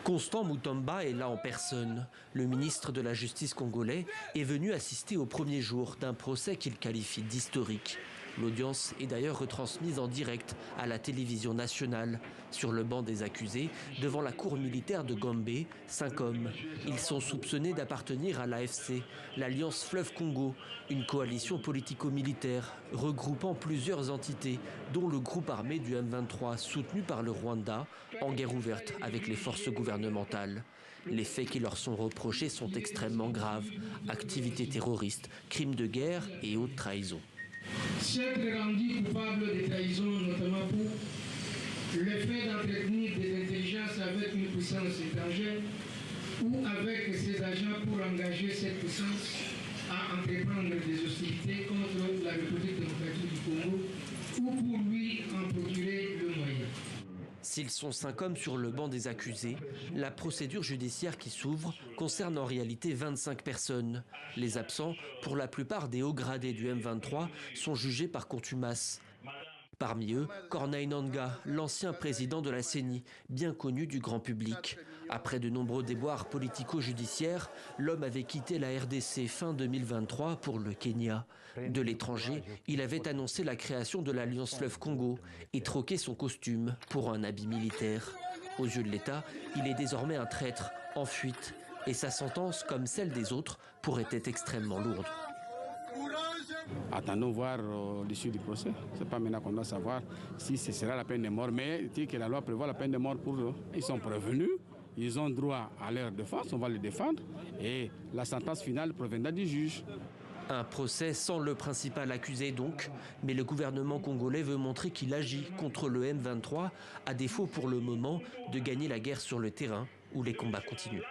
Constant Mutamba est là en personne. Le ministre de la Justice congolais est venu assister au premier jour d'un procès qu'il qualifie d'historique. L'audience est d'ailleurs retransmise en direct à la télévision nationale. Sur le banc des accusés, devant la cour militaire de Gombe, 5 hommes. Ils sont soupçonnés d'appartenir à l'AFC, l'Alliance Fleuve Congo, une coalition politico-militaire regroupant plusieurs entités, dont le groupe armé du M23 soutenu par le Rwanda, en guerre ouverte avec les forces gouvernementales. Les faits qui leur sont reprochés sont extrêmement graves. Activités terroristes, crimes de guerre et haute trahison. S'être rendu coupable de trahison, notamment pour le fait d'entretenir des intelligences avec une puissance étrangère ou avec ses agents pour engager cette puissance à entreprendre des hostilités contre la République démocratique du Congo ou pour lui en procurer le moyen. S'ils sont 5 hommes sur le banc des accusés, la procédure judiciaire qui s'ouvre concerne en réalité 25 personnes. Les absents, pour la plupart des hauts gradés du M23, sont jugés par contumace. Parmi eux, Corneille Nangaa, l'ancien président de la CENI, bien connu du grand public. Après de nombreux déboires politico-judiciaires, l'homme avait quitté la RDC fin 2023 pour le Kenya. De l'étranger, il avait annoncé la création de l'Alliance Fleuve Congo et troqué son costume pour un habit militaire. Aux yeux de l'État, il est désormais un traître, en fuite. Et sa sentence, comme celle des autres, pourrait être extrêmement lourde. Attendons voir l'issue du procès. Ce n'est pas maintenant qu'on doit savoir si ce sera la peine de mort. Mais il dit que la loi prévoit la peine de mort pour eux. Ils sont prévenus, ils ont droit à leur défense, on va les défendre. Et la sentence finale proviendra du juge. Un procès sans le principal accusé donc, mais le gouvernement congolais veut montrer qu'il agit contre le M23, à défaut pour le moment de gagner la guerre sur le terrain où les combats continuent.